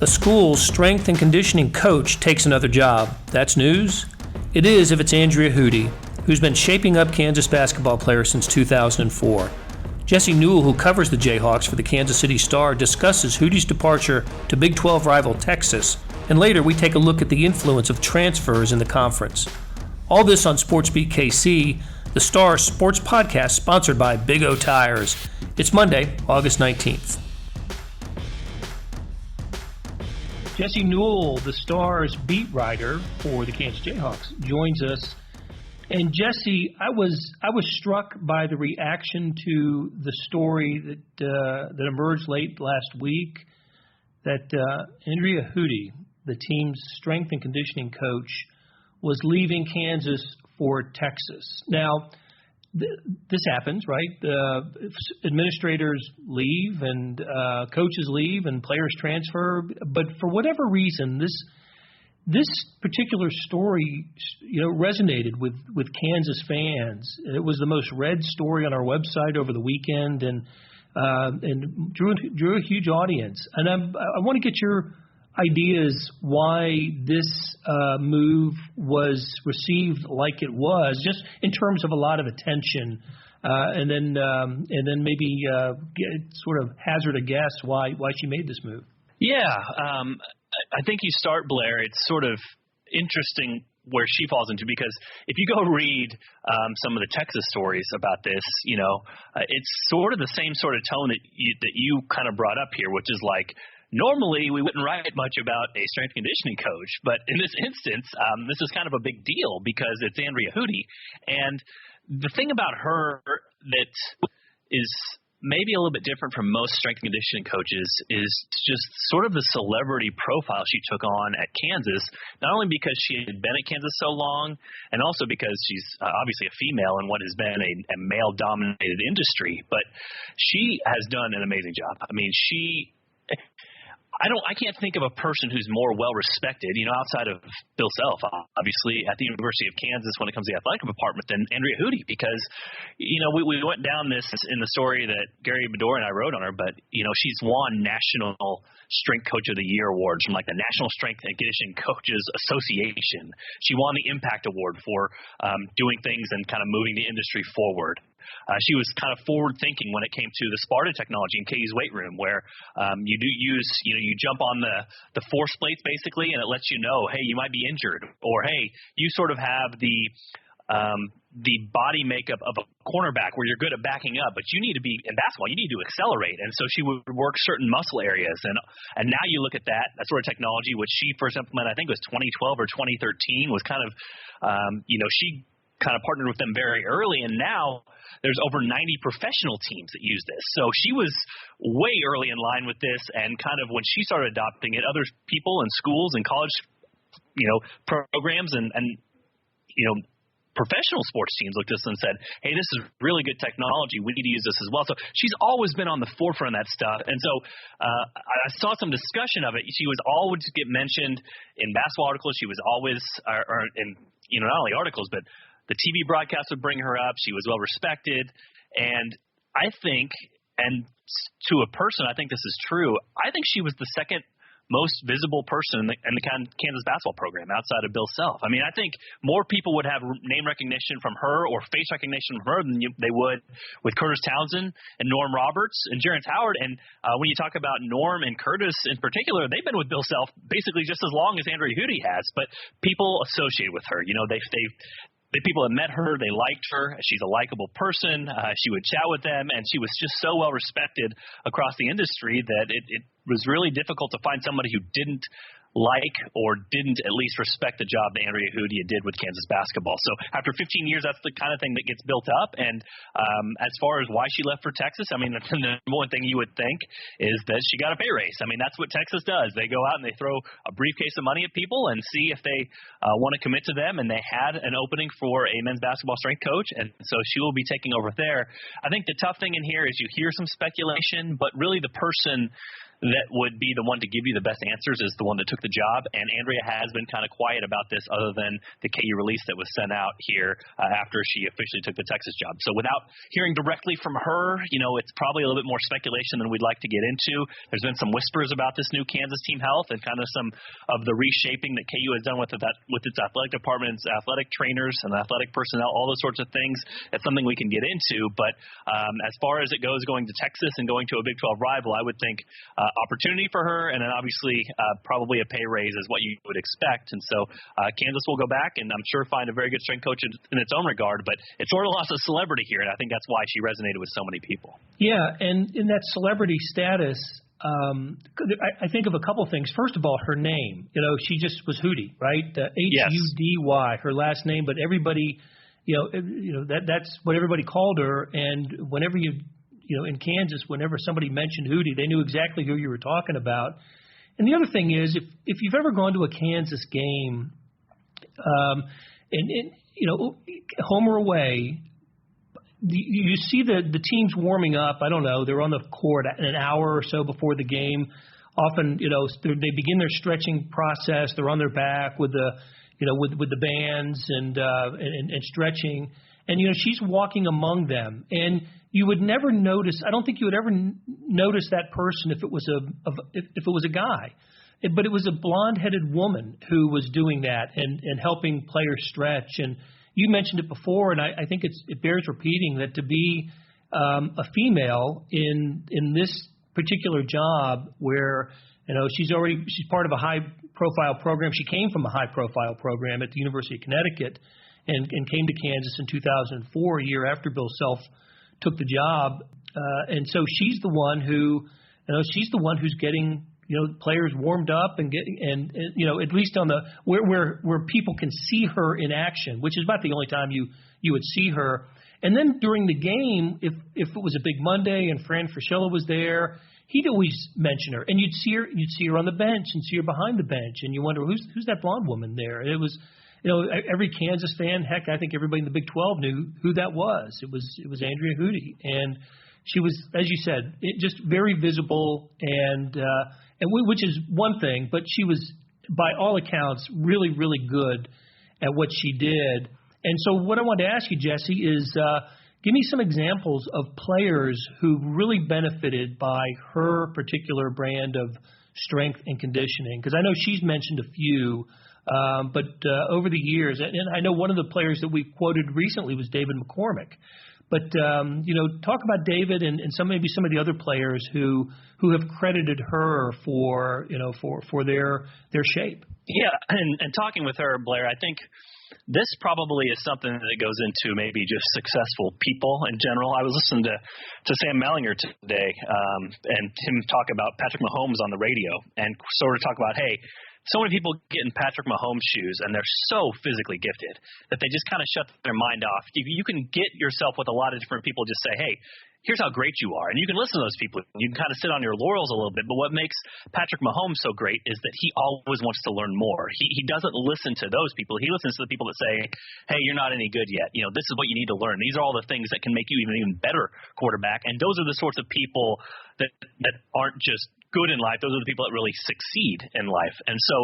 A school's strength and conditioning coach takes another job. That's news? It is if it's Andrea Hudy, who's been shaping up Kansas basketball players since 2004. Jesse Newell, who covers the Jayhawks for the Kansas City Star, discusses Hudy's departure to Big 12 rival Texas, and later we take a look at the influence of transfers in the conference. All this on SportsBeat KC, the Star sports podcast sponsored by Big O Tires. It's Monday, August 19th. Jesse Newell, the Star's beat writer for the Kansas Jayhawks, joins us. And Jesse, I was struck by the reaction to the story that emerged late last week that Andrea Hudy, the team's strength and conditioning coach, was leaving Kansas for Texas. Now, this happens, right? Administrators leave and coaches leave and players transfer. But for whatever reason, this particular story, resonated with Kansas fans. It was the most read story on our website over the weekend, and drew a huge audience. And I want to get your ideas why this move was received like it was, just in terms of a lot of attention, and then maybe sort of hazard a guess why she made this move. Yeah, I think you start, Blair. It's sort of interesting where she falls into, because if you go read some of the Texas stories about this, it's sort of the same sort of tone that you kind of brought up here, which is like, normally we wouldn't write much about a strength conditioning coach, but in this instance, this is kind of a big deal because it's Andrea Hudy. And the thing about her that is maybe a little bit different from most strength and conditioning coaches is just sort of the celebrity profile she took on at Kansas, not only because she had been at Kansas so long, and also because she's obviously a female in what has been a male-dominated industry, but she has done an amazing job. I mean, I can't think of a person who's more well respected, outside of Bill Self, obviously, at the University of Kansas when it comes to the athletic department, than Andrea Hudy, because, we went down this in the story that Gary Bedore and I wrote on her, but, she's won National Strength Coach of the Year awards from the National Strength and Conditioning Coaches Association. She won the Impact Award for doing things and kind of moving the industry forward. She was kind of forward-thinking when it came to the Sparta technology in KU's weight room, where you do use, you jump on the force plates basically, and it lets you know, hey, you might be injured, or hey, you sort of have the body makeup of a cornerback where you're good at backing up, but you need to be in basketball, you need to accelerate, and so she would work certain muscle areas, and now you look at that sort of technology, which she first implemented, I think it was 2012 or 2013, was kind of, she kind of partnered with them very early, and now there's over 90 professional teams that use this. So she was way early in line with this, and kind of when she started adopting it, other people and schools and college, programs and professional sports teams looked at this and said, hey, this is really good technology. We need to use this as well. So she's always been on the forefront of that stuff. And so I saw some discussion of it. She was always get mentioned in basketball articles. She was always in, not only articles, but the TV broadcast would bring her up. She was well respected. And I think, and to a person, I think this is true, I think she was the second most visible person in the Kansas basketball program outside of Bill Self. I mean, I think more people would have name recognition from her or face recognition from her than they would with Curtis Townsend and Norm Roberts and Jerrance Howard. And when you talk about Norm and Curtis in particular, they've been with Bill Self basically just as long as Andrea Hudy has, but people associate with her. The people that met her, they liked her. She's a likable person. She would chat with them, and she was just so well respected across the industry that it was really difficult to find somebody who didn't like or didn't at least respect the job that Andrea Hudy did with Kansas basketball. So after 15 years, that's the kind of thing that gets built up. And as far as why she left for Texas, I mean, the number one thing you would think is that she got a pay raise. I mean, that's what Texas does. They go out and they throw a briefcase of money at people and see if they want to commit to them. And they had an opening for a men's basketball strength coach, and so she will be taking over there. I think the tough thing in here is you hear some speculation, but really the person that would be the one to give you the best answers is the one that took the job. And Andrea has been kind of quiet about this other than the KU release that was sent out here after she officially took the Texas job. So without hearing directly from her, it's probably a little bit more speculation than we'd like to get into. There's been some whispers about this new Kansas team health and kind of some of the reshaping that KU has done with its athletic department, its athletic trainers and athletic personnel, all those sorts of things. That's something we can get into. But as far as it goes going to Texas and going to a Big 12 rival, I would think opportunity for her, and then obviously probably a pay raise is what you would expect. And so Kansas will go back and I'm sure find a very good strength coach in its own regard, but it sort of lost a celebrity here, and I think that's why she resonated with so many people. Yeah, and in that celebrity status, I think of a couple things. First of all, her name. She just was Hudy, right? Hudy, her last name, but everybody, that's what everybody called her, and whenever in Kansas, whenever somebody mentioned Hudy, they knew exactly who you were talking about. And the other thing is, if you've ever gone to a Kansas game, home or away, you see the teams warming up. I don't know, they're on the court an hour or so before the game. Often, they begin their stretching process. They're on their back with the bands and stretching. And she's walking among them, and you would never notice. I don't think you would ever notice that person if it was a guy, but it was a blonde-headed woman who was doing that and helping players stretch. And you mentioned it before, and I think it bears repeating that to be a female in this particular job, where she's part of a high-profile program. She came from a high-profile program at the University of Connecticut. And came to Kansas in 2004, a year after Bill Self took the job, and so she's the one who's getting players warmed up and at least on the where people can see her in action, which is about the only time you would see her. And then during the game, if it was a big Monday and Fran Fraschilla was there, he'd always mention her, and you'd see her on the bench and see her behind the bench, and you wonder who's that blonde woman there. And it was. Every Kansas fan, heck, I think everybody in the Big 12 knew who that was. It was Andrea Hudy, and she was, as you said, just very visible, and which is one thing, but she was, by all accounts, really, really good at what she did. And so, what I wanted to ask you, Jesse, is give me some examples of players who really benefited by her particular brand of strength and conditioning, because I know she's mentioned a few. But over the years, and I know one of the players that we quoted recently was David McCormick. But talk about David and maybe some of the other players who have credited her for their shape. Yeah, and talking with her, Blair, I think this probably is something that goes into maybe just successful people in general. I was listening to Sam Mellinger today, and him talk about Patrick Mahomes on the radio, and sort of talk about, hey, so many people get in Patrick Mahomes' shoes, and they're so physically gifted that they just kind of shut their mind off. You can get yourself with a lot of different people, just say, hey, here's how great you are. And you can listen to those people. You can kind of sit on your laurels a little bit. But what makes Patrick Mahomes so great is that he always wants to learn more. He doesn't listen to those people. He listens to the people that say, hey, you're not any good yet. This is what you need to learn. These are all the things that can make you even better quarterback. And those are the sorts of people that aren't just good in life. Those are the people that really succeed in life. And so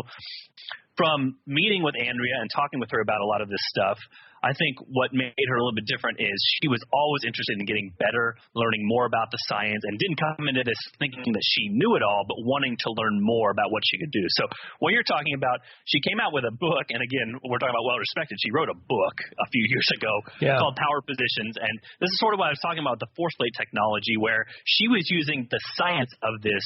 from meeting with Andrea and talking with her about a lot of this stuff, I think what made her a little bit different is she was always interested in getting better, learning more about the science, and didn't come into this thinking that she knew it all, but wanting to learn more about what she could do. So what you're talking about, she came out with a book, and again, we're talking about well-respected. She wrote a book a few years ago called Power Positions, and this is sort of what I was talking about, the force plate technology, where she was using the science of this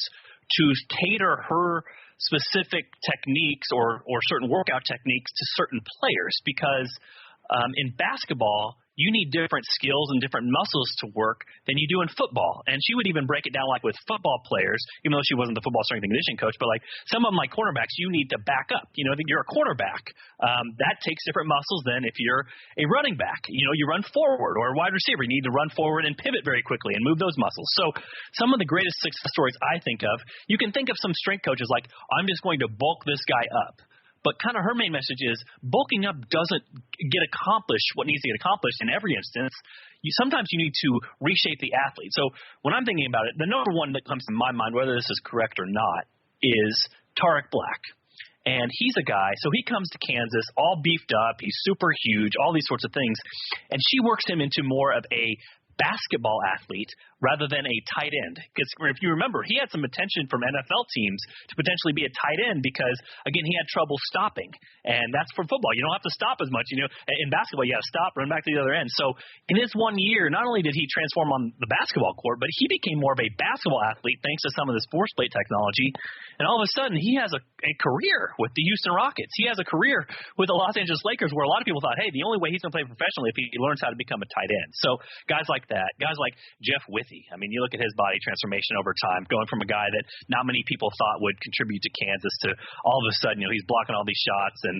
to cater her specific techniques or certain workout techniques to certain players, because in basketball, you need different skills and different muscles to work than you do in football. And she would even break it down like with football players, even though she wasn't the football strength and conditioning coach, but like some of them, like cornerbacks, you need to back up. If you're a quarterback, that takes different muscles than if you're a running back. You run forward, or a wide receiver, you need to run forward and pivot very quickly and move those muscles. So some of the greatest success stories I think of, you can think of some strength coaches like, I'm just going to bulk this guy up. But kind of her main message is bulking up doesn't get accomplished what needs to get accomplished in every instance. sometimes you need to reshape the athlete. So when I'm thinking about it, the number one that comes to my mind, whether this is correct or not, is Tarek Black. And he's a guy, so he comes to Kansas all beefed up. He's super huge, all these sorts of things. And she works him into more of a basketball athlete rather than a tight end. Because if you remember, he had some attention from NFL teams to potentially be a tight end because, again, he had trouble stopping. And that's for football. You don't have to stop as much. In basketball, you got to stop, run back to the other end. So in his 1 year, not only did he transform on the basketball court, but he became more of a basketball athlete thanks to some of this force plate technology. And all of a sudden, he has a career with the Houston Rockets. He has a career with the Los Angeles Lakers where a lot of people thought, hey, the only way he's going to play professionally if he learns how to become a tight end. So guys like that, guys like Jeff Withey. I mean, you look at his body transformation over time, going from a guy that not many people thought would contribute to Kansas to all of a sudden, he's blocking all these shots and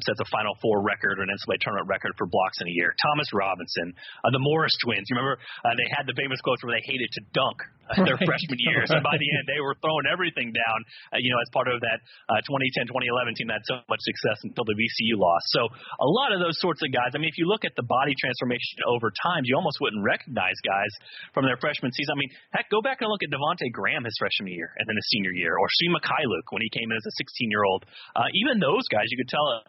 sets a Final Four record or an NCAA tournament record for blocks in a year. Thomas Robinson, the Morris twins. You remember they had the famous quotes where they hated to dunk their freshman years. And by the end, they were throwing everything down, as part of that 2010-2011 team that had so much success until the VCU loss. So a lot of those sorts of guys, I mean, if you look at the body transformation over time, you almost wouldn't recognize guys from their freshman season. I mean, heck, go back and look at Devontae Graham his freshman year and then his senior year, or Shea Mikhailuk when he came in as a 16-year-old. Even those guys, you could tell a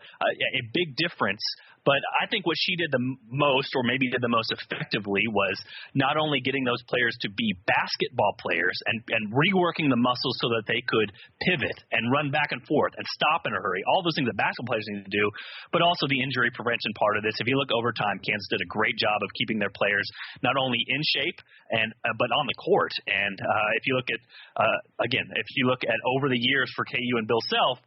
big difference. But I think what she did the most, or maybe did the most effectively, was not only getting those players to be basketball players and reworking the muscles so that they could pivot and run back and forth and stop in a hurry, all those things that basketball players need to do, but also the injury prevention part of this. If you look over time, Kansas did a great job of keeping their players not only in shape but on the court. And if you look at, if you look at over the years for KU and Bill Self,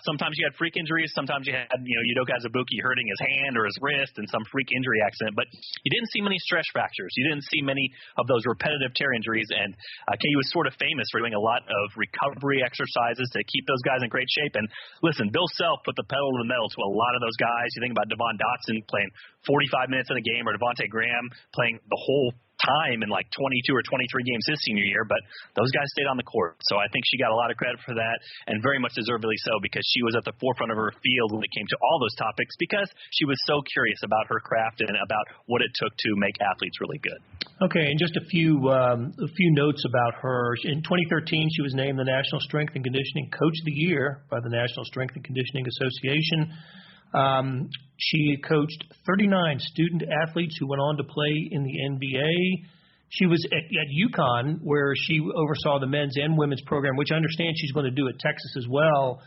sometimes you had freak injuries. Sometimes you had, Udoka Azubuike hurting his hand or his wrist and some freak injury accident. But you didn't see many stress fractures. You didn't see many of those repetitive tear injuries. And KU was sort of famous for doing a lot of recovery exercises to keep those guys in great shape. And listen, Bill Self put the pedal to the metal to a lot of those guys. You think about Devon Dotson playing 45 minutes in a game, or Devontae Graham playing the whole time in like 22 or 23 games his senior year, but those guys stayed on the court. So I think she got a lot of credit for that, and very much deservedly so, because she was at the forefront of her field when it came to all those topics, because she was so curious about her craft and about what it took to make athletes really good. Okay, and just a few notes about her. In 2013, she was named the National Strength and Conditioning Coach of the Year by the National Strength and Conditioning Association. She coached 39 student athletes who went on to play in the NBA. She was at UConn, where she oversaw the men's and women's program, which I understand she's going to do at Texas as well.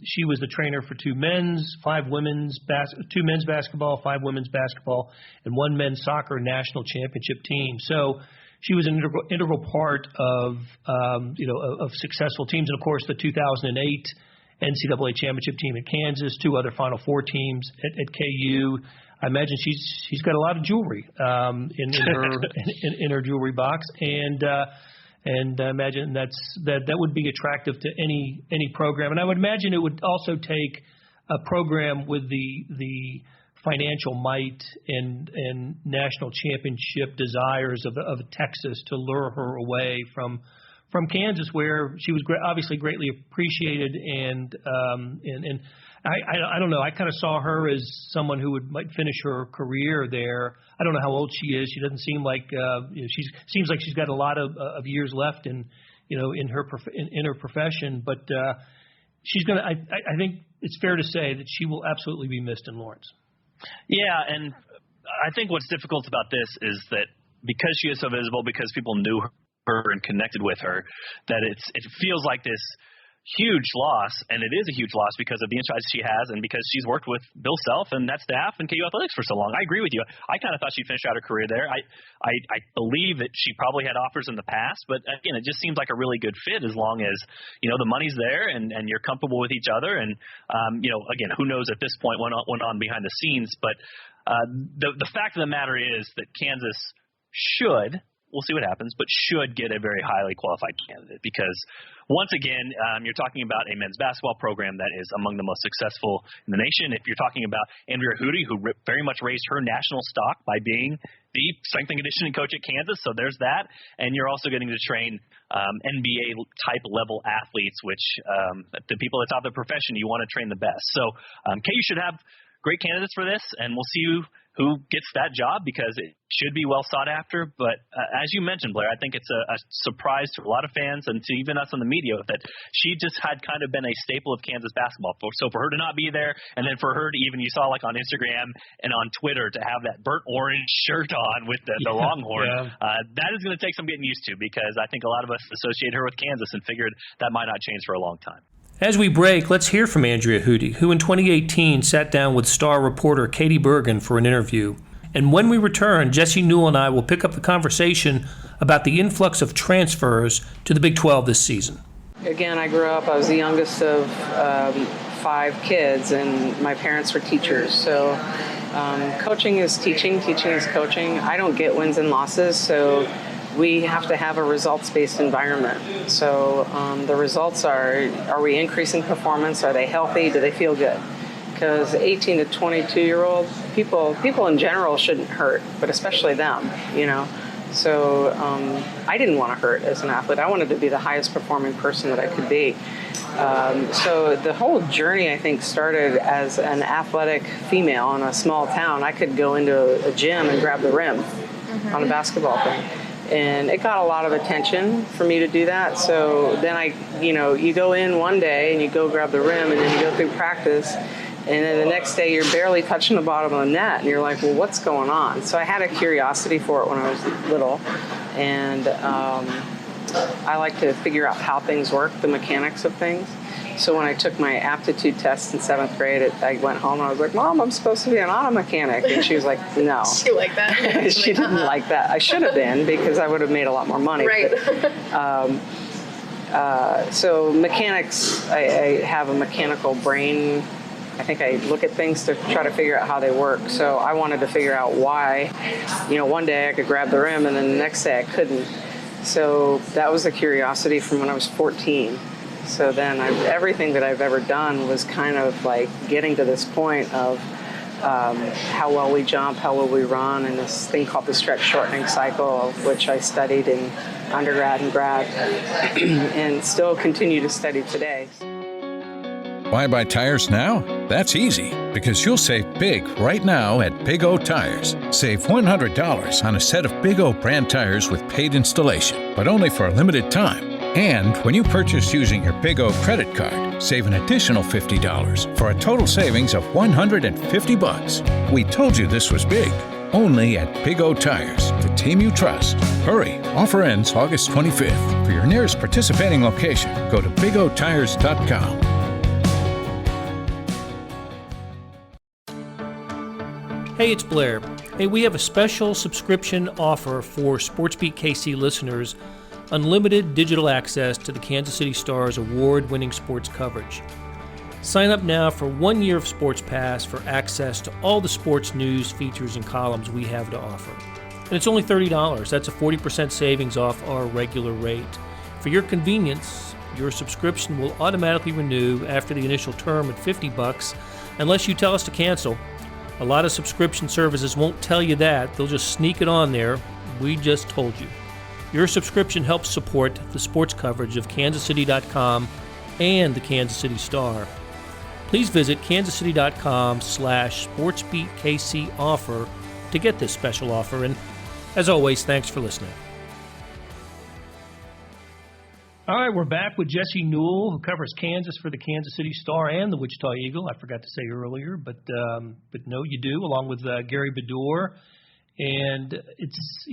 She was the trainer for two men's basketball, 5 women's basketball, and 1 men's soccer national championship team. So she was an integral part of successful teams, and of course the 2008 NCAA championship team at Kansas, 2 other Final Four teams at KU. I imagine she's got a lot of jewelry in her jewelry box, and I imagine that would be attractive to any program. And I would imagine it would also take a program with the financial might and national championship desires of Texas to lure her away from Kansas, where she was obviously greatly appreciated, and I don't know. I kind of saw her as someone who might finish her career there. I don't know how old she is. She doesn't seem like seems like she's got a lot of years left in her profession. But she's gonna. I think it's fair to say that she will absolutely be missed in Lawrence. Yeah, and I think what's difficult about this is that because she is so visible, because people knew her and connected with her, that it feels like this huge loss, and it is a huge loss because of the insights she has and because she's worked with Bill Self and that staff and KU Athletics for so long. I agree with you. I kind of thought she'd finish out her career there. I believe that she probably had offers in the past, but again, it just seems like a really good fit as long as the money's there and you're comfortable with each other. And again, who knows at this point what went on behind the scenes, but the fact of the matter is that Kansas should. We'll see what happens, but should get a very highly qualified candidate, because once again, you're talking about a men's basketball program that is among the most successful in the nation. If you're talking about Andrea Hudy, who very much raised her national stock by being the strength and conditioning coach at Kansas, so there's that. And you're also getting to train NBA-type level athletes, which the people at the top of the profession, you want to train the best. So KU should have great candidates for this, and we'll see who gets that job because it should be well sought after. But as you mentioned, Blair, I think it's a surprise to a lot of fans and to even us in the media that she just had kind of been a staple of Kansas basketball. So for her to not be there, and then for her to even, you saw like on Instagram and on Twitter, to have that burnt orange shirt on with the Longhorn, that is going to take some getting used to, because I think a lot of us associate her with Kansas and figured that might not change for a long time. As we break, let's hear from Andrea Hudy, who in 2018 sat down with star reporter Katie Bergen for an interview. And when we return, Jesse Newell and I will pick up the conversation about the influx of transfers to the Big 12 this season. Again, I grew up, I was the youngest of 5 kids, and my parents were teachers. So coaching is teaching, teaching is coaching. I don't get wins and losses, so we have to have a results-based environment. So the results are we increasing performance? Are they healthy? Do they feel good? Because 18 to 22-year-old people in general shouldn't hurt, but especially them, you know. So I didn't want to hurt as an athlete. I wanted to be the highest performing person that I could be. So the whole journey, I think, started as an athletic female in a small town. I could go into a gym and grab the rim on a basketball thing. And it got a lot of attention for me to do that. So then you go in one day and you go grab the rim, and then you go through practice. And then the next day you're barely touching the bottom of the net. And you're like, well, what's going on? So I had a curiosity for it when I was little. And I like to figure out how things work, the mechanics of things. So when I took my aptitude test in 7th grade, I went home and I was like, Mom, I'm supposed to be an auto mechanic. And she was like, no. She liked that? She didn't like that. I should have been, because I would have made a lot more money. Right. But, so mechanics, I have a mechanical brain. I think I look at things to try to figure out how they work. So I wanted to figure out why, one day I could grab the rim and then the next day I couldn't. So that was the curiosity from when I was 14. So then everything that I've ever done was kind of like getting to this point of how well we jump, how well we run, and this thing called the stretch shortening cycle, of which I studied in undergrad and grad and still continue to study today. Why buy tires now? That's easy, because you'll save big right now at Big O Tires. Save $100 on a set of Big O brand tires with paid installation, but only for a limited time. And when you purchase using your Big O credit card, save an additional $50 for a total savings of $150. We told you this was big. Only at Big O Tires, the team you trust. Hurry, offer ends August 25th. For your nearest participating location, go to bigotires.com. Hey, it's Blair. Hey, we have a special subscription offer for SportsBeat KC listeners: unlimited digital access to the Kansas City Star's award-winning sports coverage. Sign up now for 1 year of Sports Pass for access to all the sports news, features, and columns we have to offer. And it's only $30. That's a 40% savings off our regular rate. For your convenience, your subscription will automatically renew after the initial term at $50 unless you tell us to cancel. A lot of subscription services won't tell you that. They'll just sneak it on there. We just told you. Your subscription helps support the sports coverage of kansascity.com and the Kansas City Star. Please visit kansascity.com/SportsBeatKC offer to get this special offer. And as always, thanks for listening. All right, we're back with Jesse Newell, who covers Kansas for the Kansas City Star and the Wichita Eagle. I forgot to say earlier, but no, you do, along with Gary Bedore. And it's,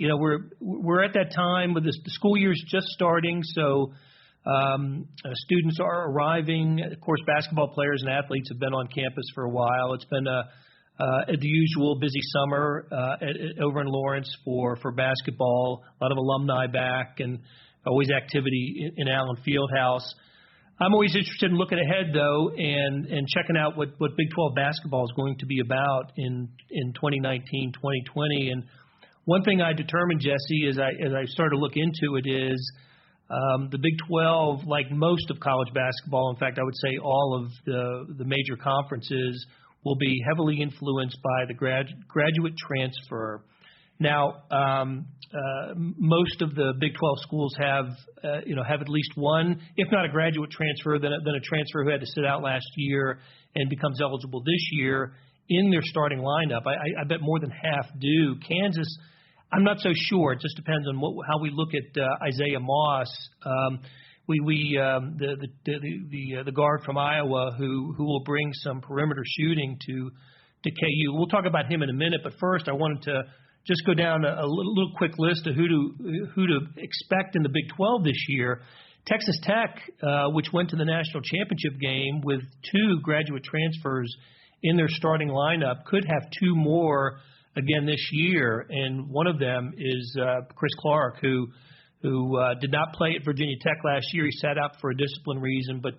we're at that time with the school year's just starting, so students are arriving. Of course, basketball players and athletes have been on campus for a while. It's been the usual busy summer over in Lawrence for basketball. A lot of alumni back, and always activity in Allen Fieldhouse. I'm always interested in looking ahead, though, and checking out what Big 12 basketball is going to be about in 2019, 2020. And one thing I determined, Jesse, as I started to look into it is the Big 12, like most of college basketball, in fact, I would say all of the major conferences, will be heavily influenced by the graduate transfer. Now, most of the Big 12 schools have at least one, if not a graduate transfer, then a transfer who had to sit out last year and becomes eligible this year. in their starting lineup. I bet more than half do. Kansas, I'm not so sure. It just depends on how we look at Isaiah Moss. The guard from Iowa who will bring some perimeter shooting to KU. We'll talk about him in a minute, but first I wanted to just go down a little quick list of who to expect in the Big 12 this year. Texas Tech, which went to the national championship game with 2 graduate transfers in their starting lineup, could have 2 more again this year, and one of them is Chris Clark, who did not play at Virginia Tech last year. He sat out for a discipline reason, but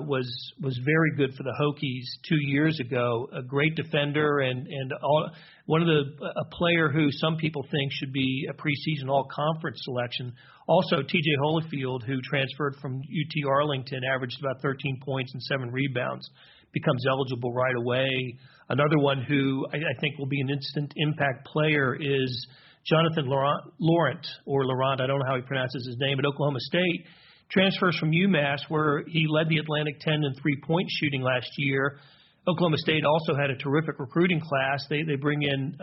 was very good for the Hokies 2 years ago. A great defender and a player who some people think should be a preseason all-conference selection. Also, T.J. Holyfield, who transferred from UT Arlington, averaged about 13 points and 7 rebounds, becomes eligible right away. Another one who I think will be an instant impact player is Jonathan Laurent, I don't know how he pronounces his name, at Oklahoma State. Transfers from UMass, where he led the Atlantic 10 in three-point shooting last year. Oklahoma State also had a terrific recruiting class. They bring in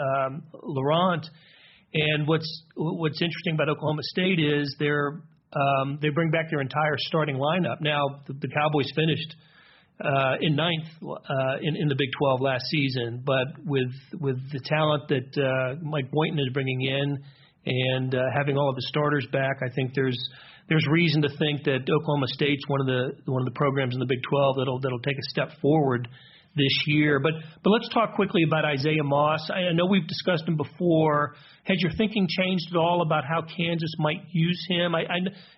Laurent, and what's interesting about Oklahoma State is they bring back their entire starting lineup. Now the Cowboys finished in ninth in the Big 12 last season, but with the talent that Mike Boynton is bringing in and having all of the starters back, I think there's reason to think that Oklahoma State's one of the programs in the Big 12 that'll take a step forward this year. But let's talk quickly about Isaiah Moss. I know we've discussed him before. Has your thinking changed at all about how Kansas might use him?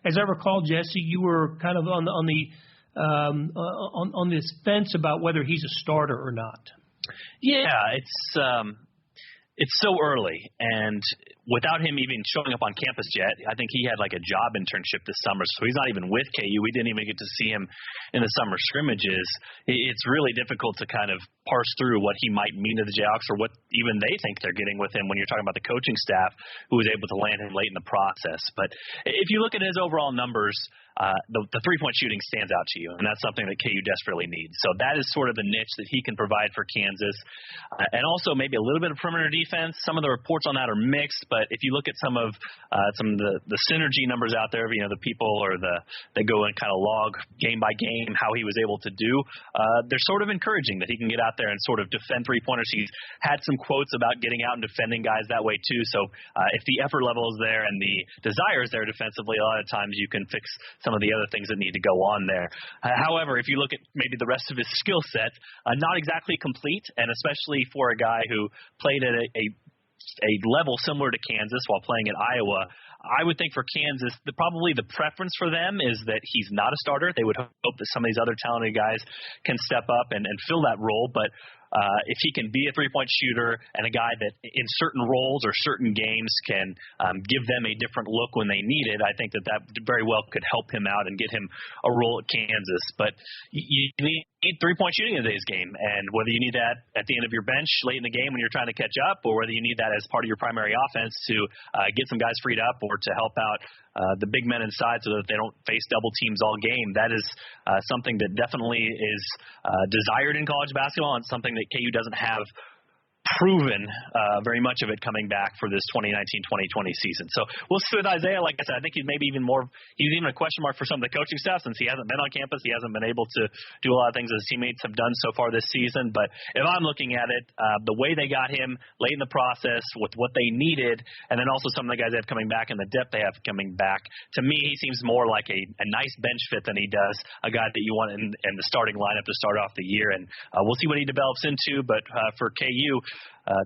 As I recall, Jesse, you were kind of on this fence about whether he's a starter or not. Yeah, it's so early, and without him even showing up on campus yet, I think he had like a job internship this summer, so he's not even with KU. We didn't even get to see him in the summer scrimmages. It's really difficult to kind of parse through what he might mean to the Jayhawks or what even they think they're getting with him when you're talking about the coaching staff who was able to land him late in the process. But if you look at his overall numbers, the three-point shooting stands out to you, and that's something that KU desperately needs. So that is sort of the niche that he can provide for Kansas. And also maybe a little bit of perimeter defense. Some of the reports on that are mixed, but if you look at some of the synergy numbers out there, the people or they go and kind of log game by game how he was able to do, they're sort of encouraging that he can get out there and sort of defend three-pointers. He's had some quotes about getting out and defending guys that way too. So if the effort level is there and the desire is there defensively, a lot of times you can fix some of the other things that need to go on there. However, if you look at maybe the rest of his skill set, not exactly complete, and especially for a guy who played at a level similar to Kansas while playing at Iowa, I would think for Kansas, probably the preference for them is that he's not a starter. They would hope that some of these other talented guys can step up and fill that role, but if he can be a three-point shooter and a guy that in certain roles or certain games can give them a different look when they need it, I think that very well could help him out and get him a role at Kansas. But you need three-point shooting in today's game, and whether you need that at the end of your bench late in the game when you're trying to catch up, or whether you need that as part of your primary offense to get some guys freed up or to help out the big men inside so that they don't face double teams all game, that is something that definitely is desired in college basketball and something that KU doesn't have proven very much of it coming back for this 2019-2020 season. So we'll see with Isaiah. Like I said, I think he's maybe even a question mark for some of the coaching staff since he hasn't been on campus. He hasn't been able to do a lot of things that his teammates have done so far this season. But if I'm looking at it, the way they got him late in the process with what they needed, and then also some of the guys they have coming back and the depth they have coming back, to me he seems more like a nice bench fit than he does a guy that you want in the starting lineup to start off the year. And we'll see what he develops into. But for KU,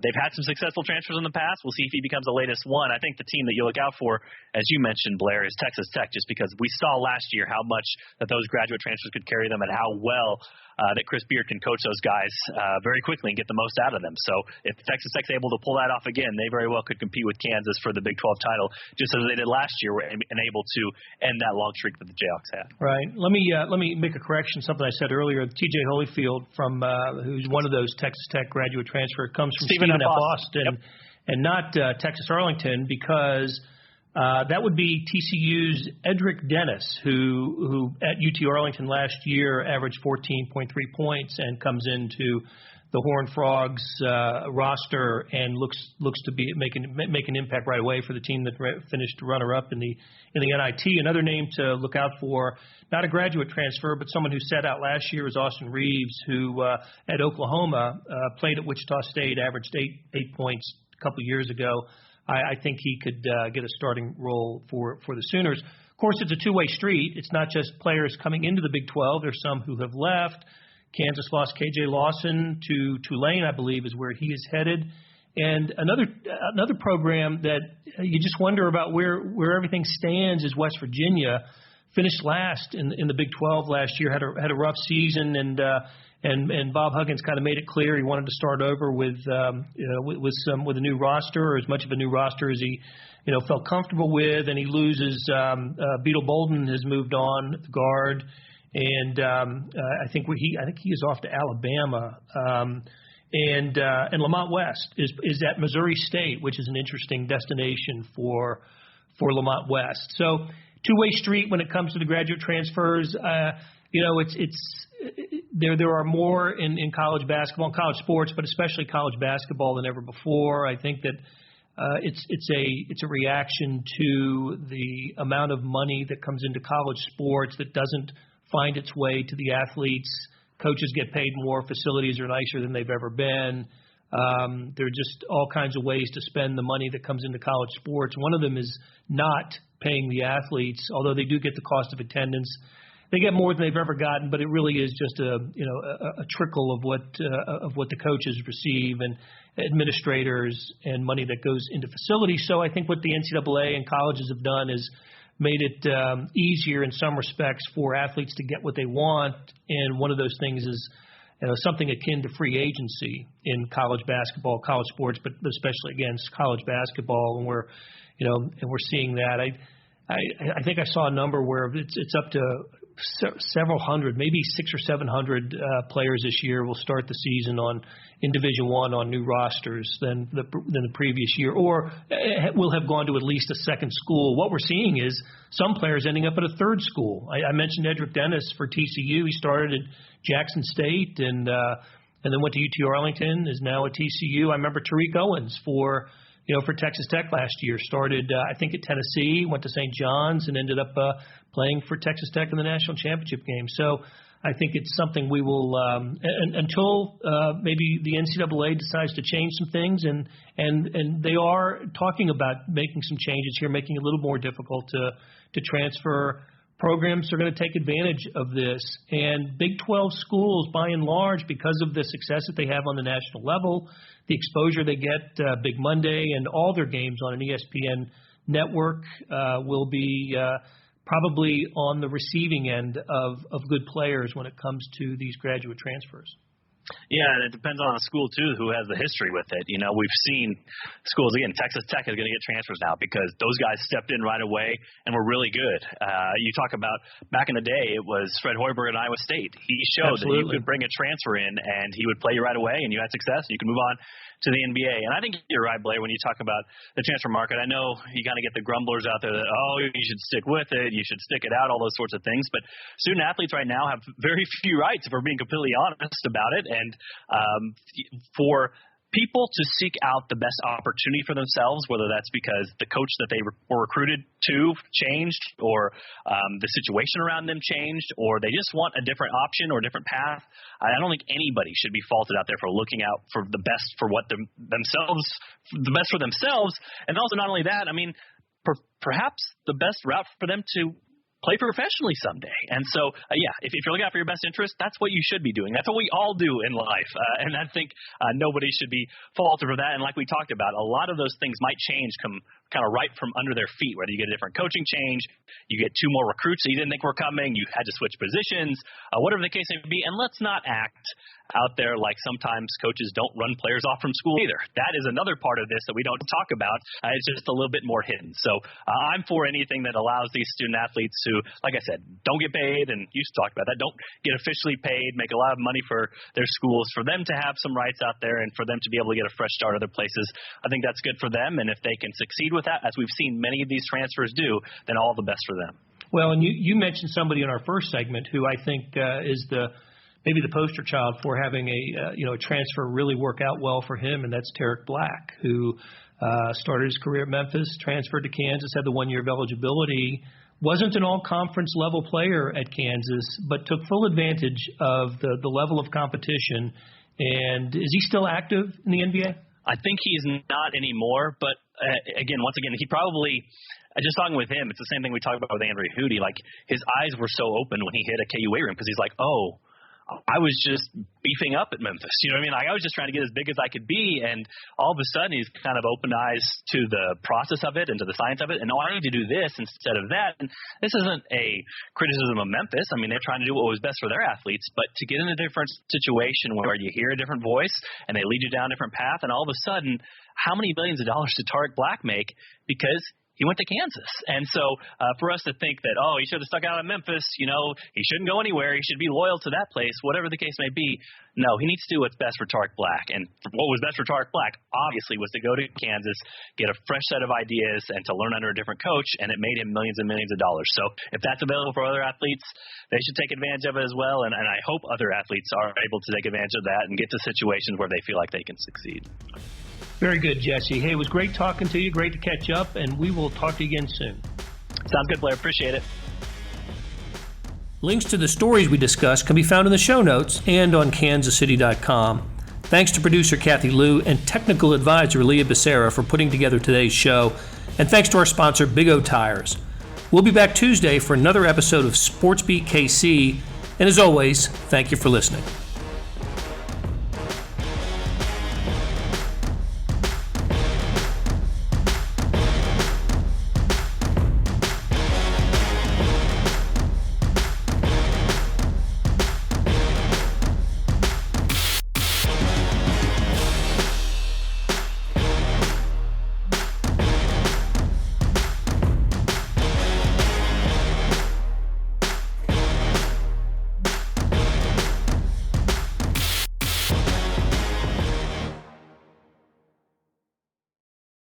they've had some successful transfers in the past. We'll see if he becomes the latest one. I think the team that you look out for, as you mentioned, Blair, is Texas Tech, just because we saw last year how much that those graduate transfers could carry them and how well that Chris Beard can coach those guys very quickly and get the most out of them. So if Texas Tech's able to pull that off again, they very well could compete with Kansas for the Big 12 title, just as they did last year, and able to end that long streak that the Jayhawks had. Right. Let me make a correction. Something I said earlier. T.J. Holyfield, from who's one of those Texas Tech graduate transfer, comes from Stephen F. Austin, yep, and not Texas Arlington, because That would be TCU's Edric Dennis, who at UT Arlington last year averaged 14.3 points and comes into the Horned Frogs roster and looks to be make an impact right away for the team that finished runner-up in the NIT. Another name to look out for, not a graduate transfer, but someone who sat out last year, is Austin Reeves, who at Oklahoma played at Wichita State, averaged eight points a couple years ago. I think he could get a starting role for the Sooners. Of course, it's a two-way street. It's not just players coming into the Big 12. There's some who have left. Kansas lost K.J. Lawson to Tulane, I believe, is where he is headed. And another program that you just wonder about where everything stands is West Virginia. Finished last in the Big 12 last year, had a rough season, and Bob Huggins kind of made it clear he wanted to start over with a new roster, or as much of a new roster as he felt comfortable with. And he loses Beetle Bolden has moved on, the guard. And I think he is off to Alabama, and Lamont West is at Missouri State, which is an interesting destination for Lamont West. So two-way street when it comes to the graduate transfers. There are more in college basketball and college sports, but especially college basketball than ever before. I think that it's a reaction to the amount of money that comes into college sports that doesn't find its way to the athletes. Coaches get paid more. Facilities are nicer than they've ever been. There are just all kinds of ways to spend the money that comes into college sports. One of them is not paying the athletes, although they do get the cost of attendance. They get more than they've ever gotten, but it really is just a trickle of what the coaches receive and administrators and money that goes into facilities. So I think what the NCAA and colleges have done is made it easier in some respects for athletes to get what they want, and one of those things is something akin to free agency in college basketball, college sports, but especially against college basketball, and we're seeing that. I think I saw a number where it's up to several hundred, maybe 600 or 700 players this year will start the season in Division I on new rosters than the previous year, or will have gone to at least a second school. What we're seeing is some players ending up at a third school. I mentioned Edric Dennis for TCU. He started at Jackson State and then went to UT Arlington, is now at TCU. I remember Tariq Owens for Texas Tech last year. Started, I think, at Tennessee, went to St. John's, and ended up playing for Texas Tech in the national championship game. So I think it's something we will, until maybe the NCAA decides to change some things, and they are talking about making some changes here, making it a little more difficult to transfer. Programs are going to take advantage of this, and Big 12 schools, by and large, because of the success that they have on the national level, the exposure they get, Big Monday and all their games on an ESPN network, will be probably on the receiving end of good players when it comes to these graduate transfers. Yeah, and it depends on the school, too, who has the history with it. We've seen schools, again, Texas Tech is going to get transfers now because those guys stepped in right away and were really good. You talk about back in the day, it was Fred Hoiberg at Iowa State. He showed Absolutely. That you could bring a transfer in and he would play you right away and you had success. You can move on to the NBA. And I think you're right, Blair, when you talk about the transfer market. I know you kind of get the grumblers out there that, you should stick with it, you should stick it out, all those sorts of things. But student athletes right now have very few rights, if we're being completely honest about it. And for people to seek out the best opportunity for themselves, whether that's because the coach that they were recruited to changed, or the situation around them changed, or they just want a different option or a different path, I don't think anybody should be faulted out there for looking out for the best for what themselves, the best for themselves. And also not only that, I mean, perhaps the best route for them to play professionally someday. And so, if you're looking out for your best interest, that's what you should be doing. That's what we all do in life. And I think nobody should be faulted for that. And like we talked about, a lot of those things might change come kind of right from under their feet, whether you get a different coaching change, you get two more recruits that you didn't think were coming, you had to switch positions, whatever the case may be. And let's not act out there like sometimes coaches don't run players off from school either. That is another part of this that we don't talk about. It's just a little bit more hidden. So I'm for anything that allows these student athletes to, like I said, don't get paid, and you talked about that, don't get officially paid, make a lot of money for their schools, for them to have some rights out there and for them to be able to get a fresh start other places. I think that's good for them, and if they can succeed with that, as we've seen many of these transfers do, then all the best for them. Well, and you mentioned somebody in our first segment who I think is maybe the poster child for having a transfer really work out well for him, and that's Tarek Black, who started his career at Memphis, transferred to Kansas, had the 1 year of eligibility, wasn't an all-conference level player at Kansas, but took full advantage of the level of competition. And is he still active in the NBA? I think he's not anymore, but once again, he probably – just talking with him, it's the same thing we talked about with Andrea Hudy. Like, his eyes were so open when he hit a KU weight room because he's like, oh, I was just beefing up at Memphis. You know what I mean? Like, I was just trying to get as big as I could be, and all of a sudden he's kind of opened eyes to the process of it and to the science of it, and I need to do this instead of that. And this isn't a criticism of Memphis. I mean, they're trying to do what was best for their athletes, but to get in a different situation where you hear a different voice and they lead you down a different path, and all of a sudden, how many millions of dollars did Tarek Black make because he went to Kansas? And so for us to think that, oh, he should have stuck out at Memphis, he shouldn't go anywhere, he should be loyal to that place, whatever the case may be. No, he needs to do what's best for Tarek Black. And what was best for Tarek Black, obviously, was to go to Kansas, get a fresh set of ideas, and to learn under a different coach, and it made him millions and millions of dollars. So if that's available for other athletes, they should take advantage of it as well. And I hope other athletes are able to take advantage of that and get to situations where they feel like they can succeed. Very good, Jesse. Hey, it was great talking to you. Great to catch up, and we will talk to you again soon. Sounds good, Blair. Appreciate it. Links to the stories we discussed can be found in the show notes and on kansascity.com. Thanks to producer Kathy Liu and technical advisor Leah Becerra for putting together today's show. And thanks to our sponsor, Big O Tires. We'll be back Tuesday for another episode of SportsBeat KC. And as always, thank you for listening.